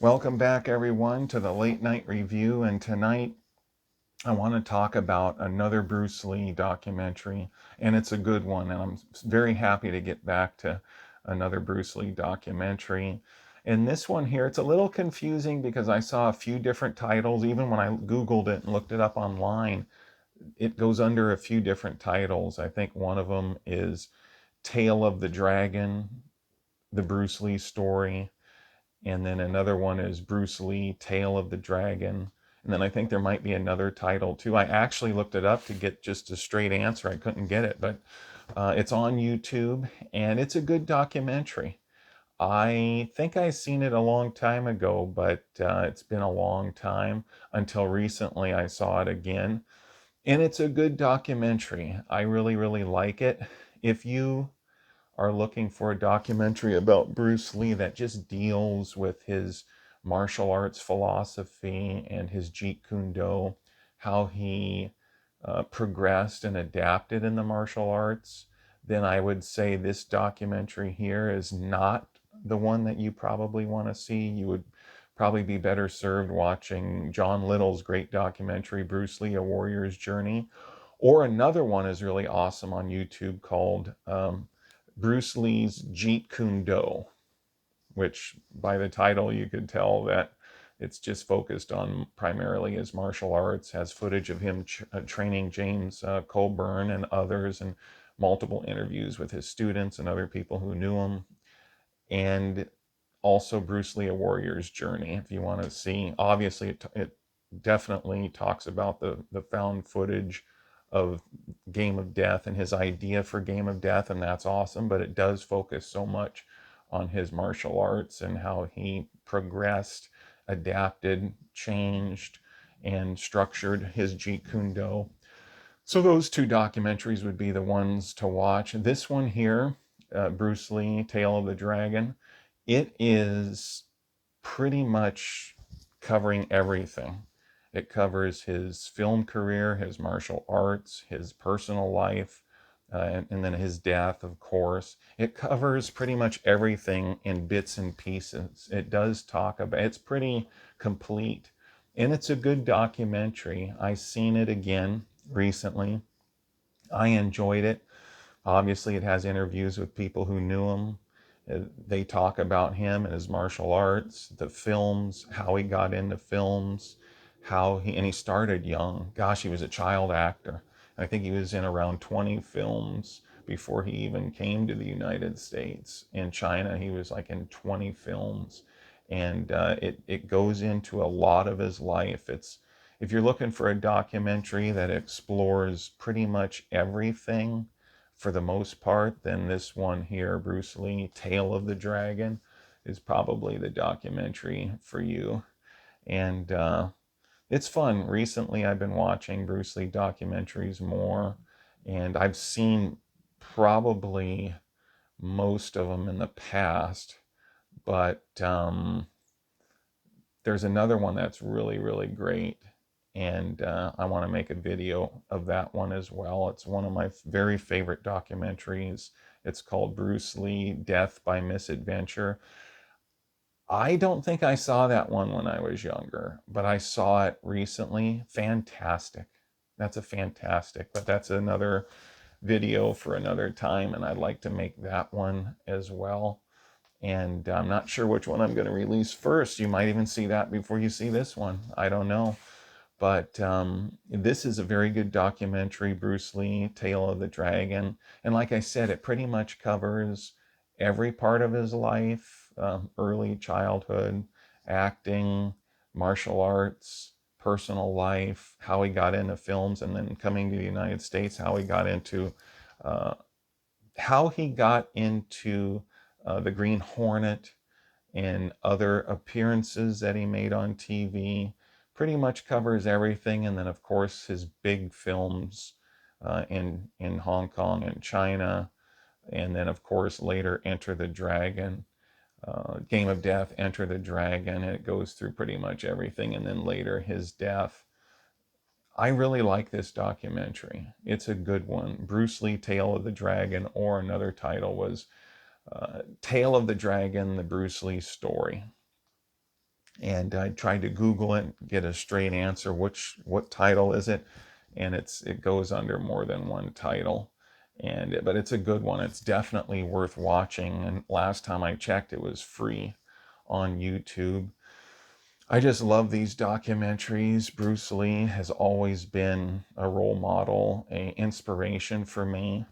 Welcome back, everyone, to the Late Night Review. And tonight I want to talk about another Bruce Lee documentary, and it's a good one. And I'm very happy to get back to another Bruce Lee documentary. And this one here, it's a little confusing because I saw a few different titles. Even when I Googled it and looked it up online, it goes under a few different titles. I think one of them is Tale of the Dragon, the Bruce Lee story. And then another one is Bruce Lee, Tale of the Dragon. And then I think there might be another title too. I actually looked it up to get just a straight answer. I couldn't get it, but it's on YouTube and it's a good documentary. I think I seen it a long time ago, but it's been a long time until recently I saw it again. And it's a good documentary. I really, really like it. If you are looking for a documentary about Bruce Lee that just deals with his martial arts philosophy and his Jeet Kune Do, how he progressed and adapted in the martial arts, then I would say this documentary here is not the one that you probably want to see. You would probably be better served watching John Little's great documentary, Bruce Lee, A Warrior's Journey. Or another one is really awesome on YouTube called Bruce Lee's Jeet Kune Do, which by the title you could tell that it's just focused on primarily his martial arts, has footage of him training James Colburn and others, and multiple interviews with his students and other people who knew him. And also Bruce Lee, A Warrior's Journey, if you want to see. Obviously, it definitely talks about the found footage of Game of Death and his idea for Game of Death, and that's awesome, but it does focus so much on his martial arts and how he progressed, adapted, changed, and structured his Jeet Kune Do. So those two documentaries would be the ones to watch. This one here, Bruce Lee, Tale of the Dragon, it is pretty much covering everything. It covers his film career, his martial arts, his personal life, and then his death, of course. It covers pretty much everything in bits and pieces. It does talk about, it's pretty complete. And it's a good documentary. I seen it again recently. I enjoyed it. Obviously, it has interviews with people who knew him. They talk about him and his martial arts, the films, how he got into films, and he started young. Gosh, he was a child actor. I think he was in around 20 films before he even came to the United States. In China, he was like in 20 films. And it goes into a lot of his life. If you're looking for a documentary that explores pretty much everything for the most part, then this one here, Bruce Lee, Tale of the Dragon, is probably the documentary for you. And it's fun. Recently, I've been watching Bruce Lee documentaries more, and I've seen probably most of them in the past, but there's another one that's really, really great. And I want to make a video of that one as well. It's one of my very favorite documentaries. It's called Bruce Lee Death by Misadventure. I don't think I saw that one when I was younger, but I saw it recently. Fantastic. That's a fantastic, but that's another video for another time, and I'd like to make that one as well. And I'm not sure which one I'm going to release first. You might even see that before you see this one. I don't know. But this is a very good documentary, Bruce Lee, Tale of the Dragon. And like I said, it pretty much covers every part of his life, early childhood, acting, martial arts, personal life, how he got into films, and then coming to the United States, uh, how he got into the Green Hornet and other appearances that he made on TV. Pretty much covers everything. And then, of course, his big films in Hong Kong and China. And then, of course, later Enter the Dragon, Game of Death, Enter the Dragon. And it goes through pretty much everything. And then later his death. I really like this documentary. It's a good one. Bruce Lee, Tale of the Dragon, or another title was Tale of the Dragon, the Bruce Lee Story. And I tried to Google it, get a straight answer. What title is it? And it goes under more than one title. But it's a good one. It's definitely worth watching. And last time I checked, it was free on YouTube. I just love these documentaries. Bruce Lee has always been a role model, a inspiration for me.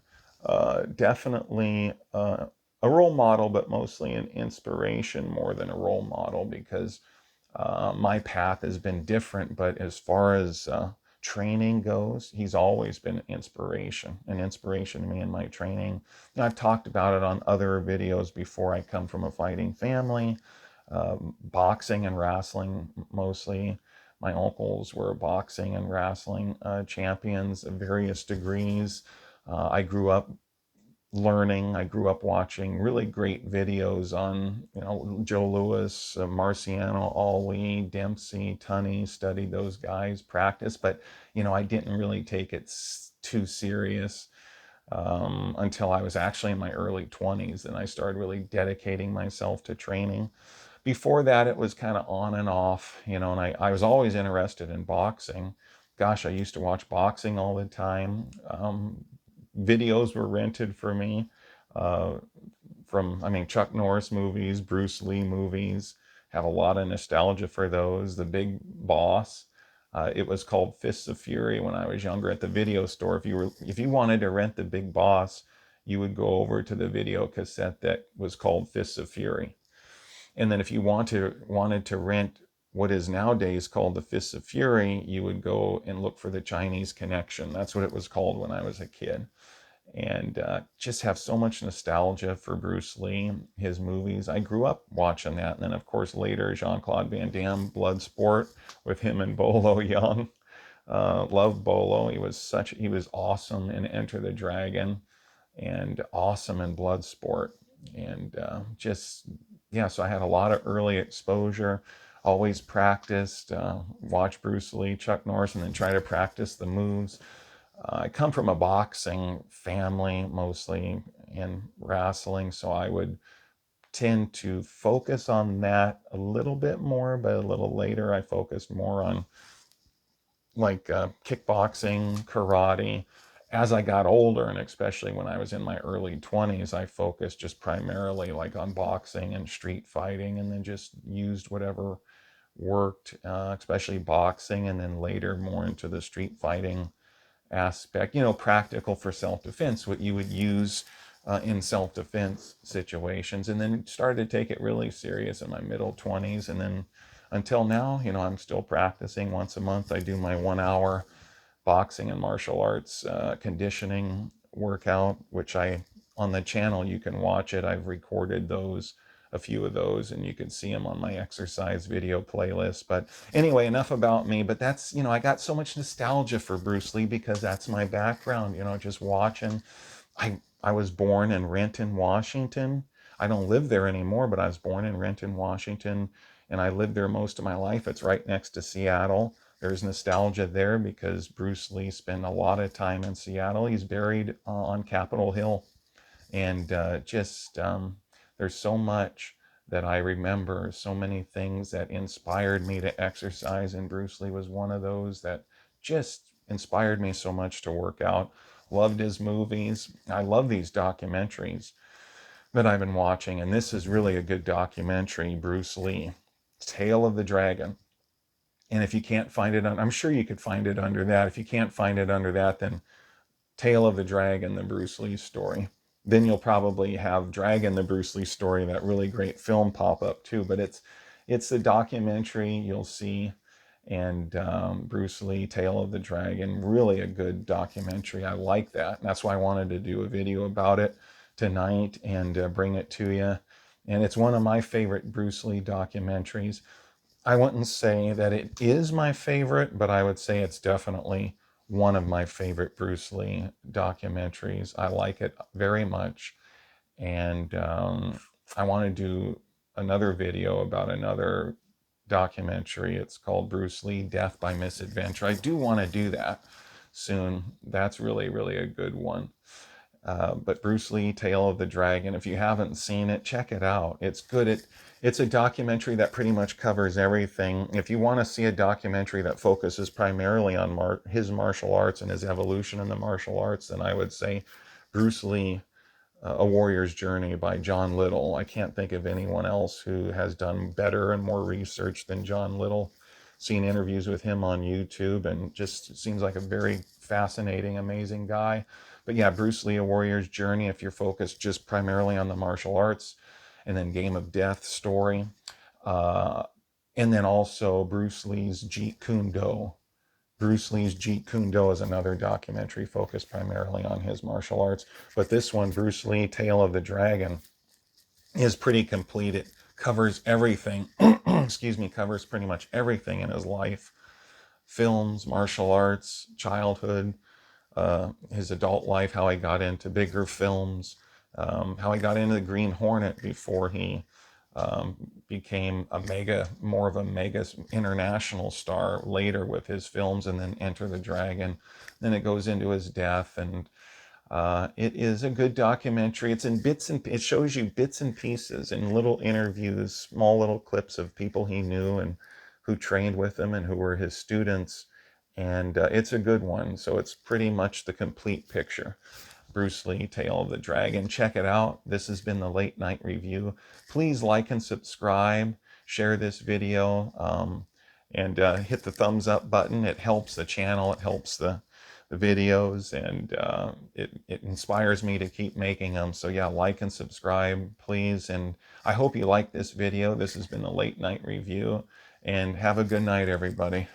Definitely a role model, but mostly an inspiration more than a role model, because my path has been different. But as far as training goes, he's always been an inspiration to me in my training. And I've talked about it on other videos before. I come from a fighting family, boxing and wrestling mostly. My uncles were boxing and wrestling champions of various degrees. I grew up I grew up watching really great videos on, Joe Louis, Marciano, Ali, Dempsey, Tunney, studied those guys, practiced, but, I didn't really take it too serious until I was actually in my early 20s, and I started really dedicating myself to training. Before that, it was kind of on and off, and I was always interested in boxing. Gosh, I used to watch boxing all the time. Videos were rented for me uh, Chuck Norris movies, Bruce Lee movies. Have a lot of nostalgia for those. The Big Boss. It was called Fists of Fury when I was younger at the video store. If you wanted to rent The Big Boss, you would go over to the video cassette that was called Fists of Fury. And then if you wanted to rent what is nowadays called the Fists of Fury, you would go and look for the Chinese Connection. That's what it was called when I was a kid. And just have so much nostalgia for Bruce Lee, his movies. I grew up watching that. And then, of course, later, Jean-Claude Van Damme, Bloodsport, with him and Bolo Young. Loved Bolo. He was awesome in Enter the Dragon, and awesome in Bloodsport. And yeah, so I had a lot of early exposure. Always practiced, watch Bruce Lee, Chuck Norris, and then try to practice the moves. I come from a boxing family mostly, and wrestling, so I would tend to focus on that a little bit more, but a little later I focused more on kickboxing, karate. As I got older, and especially when I was in my early 20s, I focused just primarily on boxing and street fighting, and then just used whatever worked, especially boxing, and then later more into the street fighting aspect, practical for self-defense, what you would use in self-defense situations. And then started to take it really serious in my middle 20s. And then until now, I'm still practicing once a month. I do my 1 hour boxing and martial arts conditioning workout, which on the channel, you can watch it. I've recorded a few of those, and you can see them on my exercise video playlist. But anyway, enough about me. But that's, I got so much nostalgia for Bruce Lee because that's my background, just watching. I was born in Renton, Washington. I don't live there anymore, but I was born in Renton, Washington, and I lived there most of my life. It's right next to Seattle. There's nostalgia there because Bruce Lee spent a lot of time in Seattle. He's buried on Capitol Hill. And there's so much that I remember, so many things that inspired me to exercise. And Bruce Lee was one of those that just inspired me so much to work out. Loved his movies. I love these documentaries that I've been watching. And this is really a good documentary, Bruce Lee, Tale of the Dragon. And if you can't find it, I'm sure you could find it under that. If you can't find it under that, then Tale of the Dragon, the Bruce Lee story. Then you'll probably have Dragon, the Bruce Lee story, that really great film pop up too. But it's a documentary you'll see, and Bruce Lee, Tale of the Dragon, really a good documentary. I like that. And that's why I wanted to do a video about it tonight and bring it to you. And it's one of my favorite Bruce Lee documentaries. I wouldn't say that it is my favorite, but I would say it's definitely one of my favorite Bruce Lee documentaries. I like it very much. And I want to do another video about another documentary. It's called Bruce Lee, Death by Misadventure. I do want to do that soon. That's really, really a good one. But Bruce Lee, Tale of the Dragon, if you haven't seen it, check it out. It's good. It's a documentary that pretty much covers everything. If you want to see a documentary that focuses primarily on his martial arts and his evolution in the martial arts, then I would say Bruce Lee, A Warrior's Journey by John Little. I can't think of anyone else who has done better and more research than John Little. Seen interviews with him on YouTube, and just seems like a very fascinating, amazing guy. But yeah, Bruce Lee, A Warrior's Journey, if you're focused just primarily on the martial arts. And then Game of Death story. Uh, and then also Bruce Lee's Jeet Kune Do. Bruce Lee's Jeet Kune Do is another documentary focused primarily on his martial arts. But this one, Bruce Lee, Tale of the Dragon, is pretty complete. It covers everything, excuse me, covers pretty much everything in his life. Films, martial arts, childhood, his adult life, how he got into bigger films, how he got into the Green Hornet before he became more of a mega international star later with his films, and then Enter the Dragon. Then it goes into his death, and it is a good documentary. It's in bits and it shows you bits and pieces in little interviews, small little clips of people he knew and who trained with him and who were his students. And it's a good one. So it's pretty much the complete picture. Bruce Lee, Tale of the Dragon. Check it out. This has been the Late Night Review. Please like and subscribe. Share this video. And hit the thumbs up button. It helps the channel. It helps the videos, and it inspires me to keep making them. So yeah, like and subscribe, please. And I hope you like this video. This has been the Late Night Review. And have a good night, everybody.